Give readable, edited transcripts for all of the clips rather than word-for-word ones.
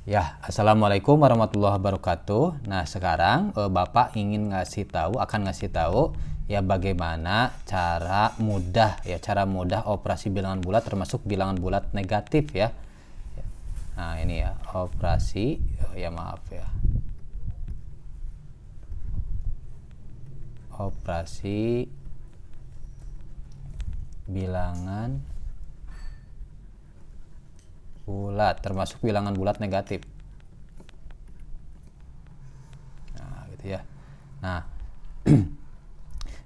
Ya, assalamualaikum warahmatullahi wabarakatuh. Nah, sekarang Bapak akan ngasih tahu ya bagaimana cara mudah operasi bilangan bulat termasuk bilangan bulat negatif ya. Nah, ini ya operasi ya maaf ya. Operasi bilangan bulat termasuk bilangan bulat negatif. Nah, gitu ya. Nah,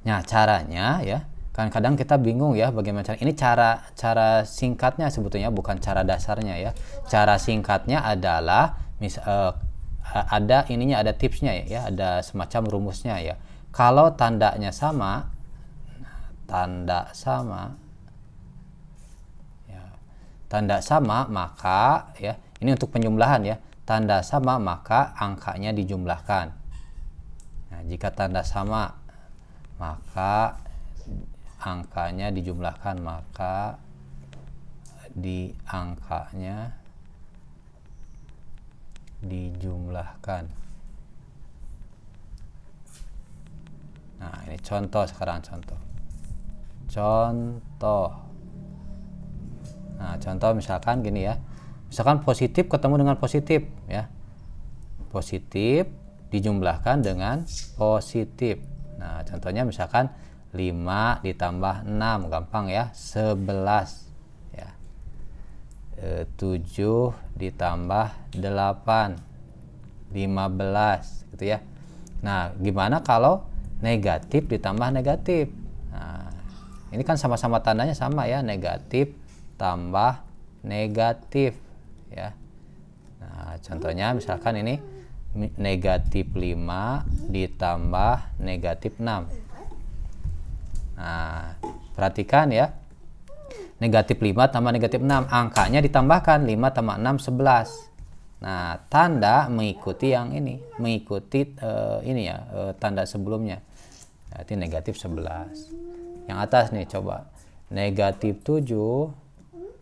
nah caranya ya kan kadang kita bingung ya bagaimana cara ini cara singkatnya sebetulnya bukan cara dasarnya ya. Cara singkatnya adalah ada tipsnya ya, ada semacam rumusnya ya. Kalau tanda sama tanda sama maka ya ini untuk penjumlahan ya, tanda sama maka angkanya dijumlahkan. Nah, jika tanda sama maka angkanya dijumlahkan, maka di angkanya dijumlahkan. Nah, ini contoh sekarang contoh. Nah, contoh misalkan gini ya. Misalkan positif ketemu dengan positif ya. Positif dijumlahkan dengan positif. Nah, contohnya misalkan 5 ditambah 6, gampang ya, 11 ya. 7 ditambah 8, 15 gitu ya. Nah, gimana kalau negatif ditambah negatif? Nah, ini kan sama-sama tandanya sama ya, negatif tambah negatif ya. Nah, contohnya misalkan ini negatif 5 ditambah negatif 6. Nah, perhatikan ya, negatif 5 tambah negatif 6, angkanya ditambahkan, 5 tambah 6 11. Nah, tanda mengikuti yang ini, mengikuti tanda sebelumnya, berarti negatif 11. Yang atas nih coba, negatif 7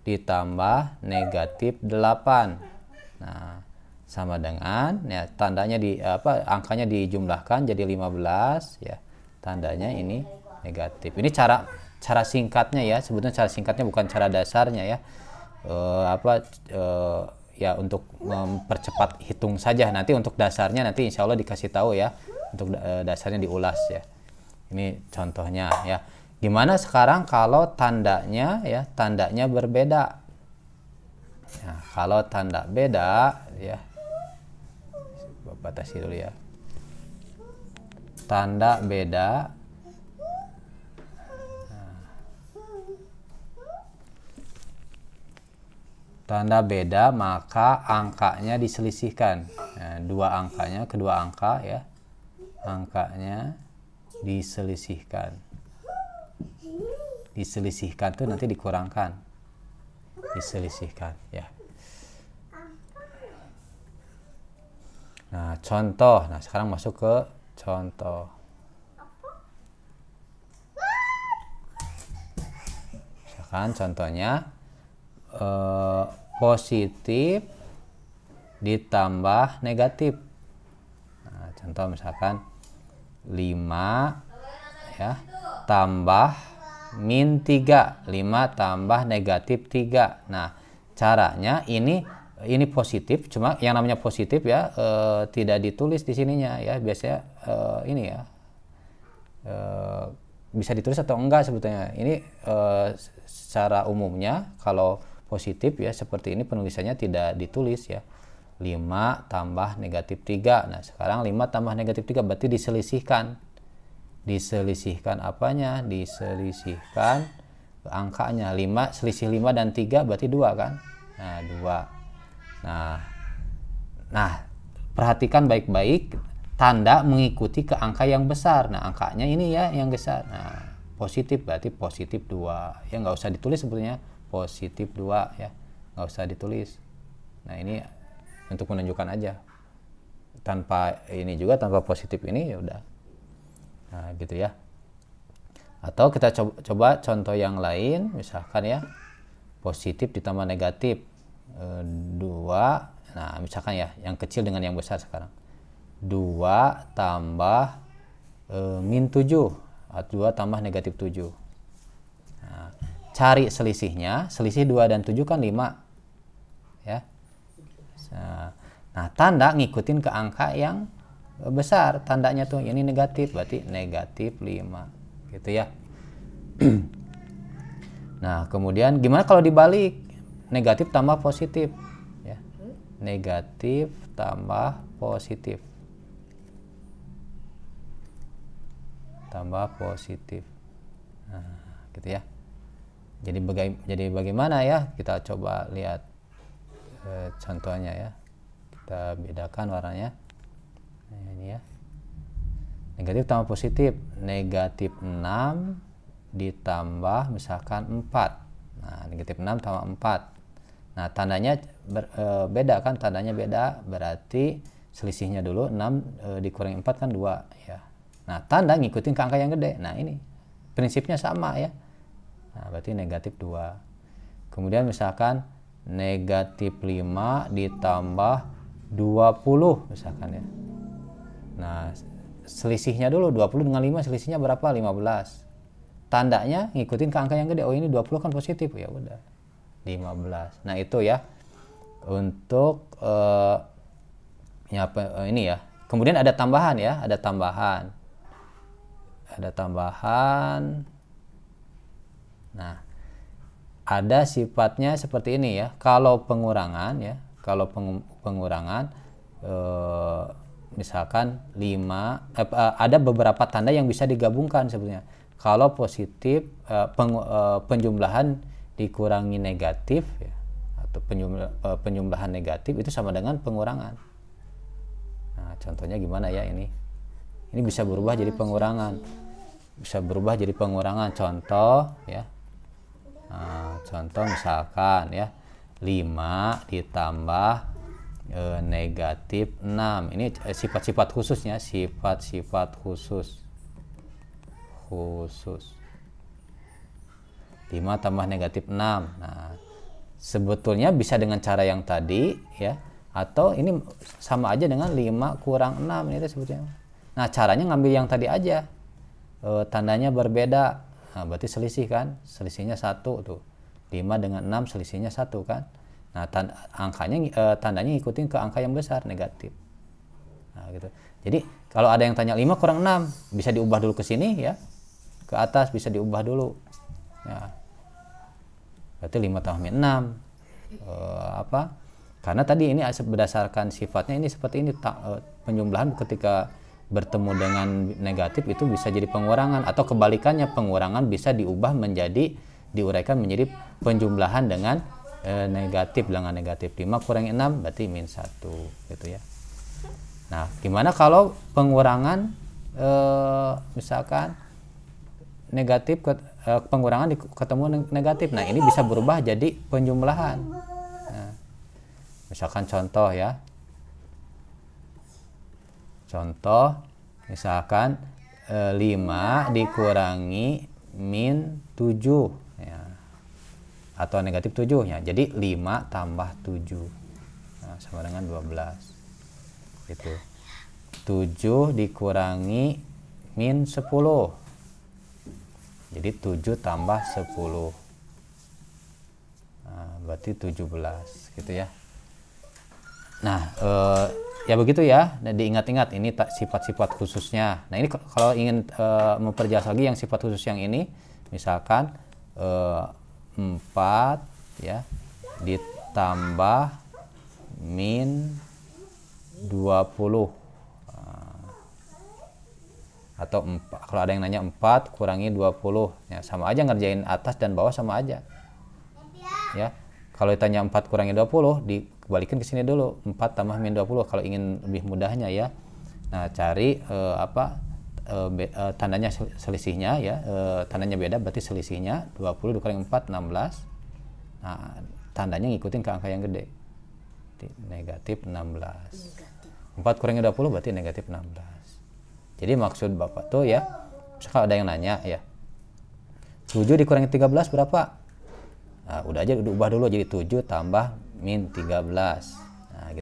ditambah negatif 8. Nah, sama dengan ya tandanya angkanya dijumlahkan jadi 15 ya. Tandanya ini negatif. Ini cara singkatnya ya. Sebetulnya cara singkatnya bukan cara dasarnya ya. Ya untuk mempercepat hitung saja. Nanti untuk dasarnya nanti insya Allah dikasih tahu ya. Untuk dasarnya diulas ya. Ini contohnya ya. Gimana sekarang kalau tandanya berbeda? Nah, kalau tanda beda ya, batasi dulu ya. Tanda beda. Tanda beda maka angkanya diselisihkan. Nah, kedua angka ya, angkanya diselisihkan. Diselisihkan tuh nanti dikurangkan, diselisihkan ya. Nah, contoh. Nah, sekarang masuk ke contoh. Misalkan contohnya positif ditambah negatif. Nah, contoh misalkan 5 ya tambah min 3, 5 tambah negatif 3. Nah, caranya ini positif, cuma yang namanya positif ya tidak ditulis di sininya ya. Biasanya ini ya bisa ditulis atau enggak sebetulnya. Ini secara umumnya kalau positif ya seperti ini penulisannya tidak ditulis ya. 5 tambah negatif 3. Nah, sekarang 5 tambah negatif 3 berarti diselisihkan. Diselisihkan apanya? Diselisihkan angkanya. 5 selisih 5 dan 3 berarti 2 kan? Nah, 2. Nah, perhatikan baik-baik, tanda mengikuti ke angka yang besar. Nah, angkanya ini ya yang besar. Nah, positif berarti positif 2. Ya nggak usah ditulis sebetulnya, positif 2 ya. Nggak usah ditulis. Nah, ini untuk menunjukkan aja. Tanpa positif ini ya udah. Nah, gitu ya. Atau kita coba contoh yang lain, misalkan ya positif ditambah negatif 2. Nah, misalkan ya, yang kecil dengan yang besar sekarang. 2 tambah min 7. 2 tambah negatif 7. Nah, cari selisihnya. Selisih 2 dan 7 kan 5. Ya. Nah, tanda ngikutin ke angka yang besar. Tandanya tuh, ini negatif, berarti negatif 5. Gitu ya. Nah, kemudian gimana kalau dibalik? Negatif tambah positif. Ya. Negatif tambah positif. Tambah positif. Nah, gitu ya. Jadi bagaimana ya? Kita coba lihat contohnya ya. Kita bedakan warnanya. Nah, ini ya. Negatif tambah positif. Negatif 6 ditambah misalkan 4. Nah, negatif 6 tambah 4. Nah, tandanya beda kan? Tandanya beda, berarti selisihnya dulu 6 dikurangi 4 kan 2 ya. Nah, tanda ngikutin ke angka yang gede. Nah, ini prinsipnya sama ya. Nah, berarti negatif 2. Kemudian misalkan negatif 5 ditambah 20 misalkan ya. Nah, selisihnya dulu 20 dengan 5 selisihnya berapa? 15. Tandanya ngikutin ke angka yang gede. Oh, ini 20 kan positif. Ya udah. 15. Nah, itu ya. Untuk ini ya. Kemudian ada tambahan ya, ada tambahan. Nah, ada sifatnya seperti ini ya. Kalau pengurangan ya, kalau pengurangan misalkan 5 ada beberapa tanda yang bisa digabungkan sebetulnya. Kalau positif penjumlahan dikurangi negatif ya, atau penjumlahan negatif itu sama dengan pengurangan. Nah, contohnya gimana ya ini? Ini bisa berubah jadi pengurangan. Bisa berubah jadi pengurangan. Contoh ya. Nah, contoh misalkan ya 5 ditambah negatif 6. Ini sifat-sifat khususnya, sifat-sifat khusus. 5 tambah negatif 6. Nah, sebetulnya bisa dengan cara yang tadi ya, atau ini sama aja dengan 5 kurang 6 ini sebetulnya. Nah, caranya ngambil yang tadi aja. Tandanya berbeda. Nah, berarti selisih kan? Selisihnya 1 tuh. 5 dengan 6 selisihnya 1 kan? Nah, tandanya ngikutin ke angka yang besar, negatif. Nah, gitu. Jadi, kalau ada yang tanya 5 kurang 6, bisa diubah dulu ke sini ya. Ke atas bisa diubah dulu. Ya. Berarti 5 tambah min 6. Karena tadi ini berdasarkan sifatnya ini seperti ini, penjumlahan ketika bertemu dengan negatif itu bisa jadi pengurangan, atau kebalikannya, pengurangan bisa diuraikan menjadi penjumlahan dengan negatif, bilangan negatif. 5 kurangi 6 berarti min 1 gitu ya. Nah, gimana kalau pengurangan misalkan negatif pengurangan ketemu negatif. Nah, ini bisa berubah jadi penjumlahan. Nah, misalkan contoh ya. Contoh misalkan 5 dikurangi min 7 ya. Atau negatif 7 ya. Jadi 5 tambah 7. Nah, sama dengan 12. Gitu. 7 dikurangi min 10. Jadi 7 tambah 10. Nah, berarti 17 gitu ya. Nah, ya begitu ya. Nah, diingat-ingat ini sifat-sifat khususnya. Nah, ini kalau ingin memperjelas lagi yang sifat khusus yang ini, misalkan 4 ya ditambah min 20. Atau 4, kalau ada yang nanya 4 kurangi 20 ya, sama aja ngerjain atas dan bawah sama aja ya. Kalau ditanya 4 kurangi 20 dibalikin ke sini dulu, 4 tambah min 20 kalau ingin lebih mudahnya ya. Nah, cari tandanya selisihnya ya, tandanya beda berarti selisihnya 20 dikurangi 4 16. Nah, tandanya ngikutin ke angka yang gede, negatif 16. 4 kurangi 20 berarti negatif 16. Jadi maksud Bapak tuh ya, misalkan ada yang nanya ya, 7 dikurangi 13 berapa? Nah, udah aja ubah dulu jadi 7 tambah min 13.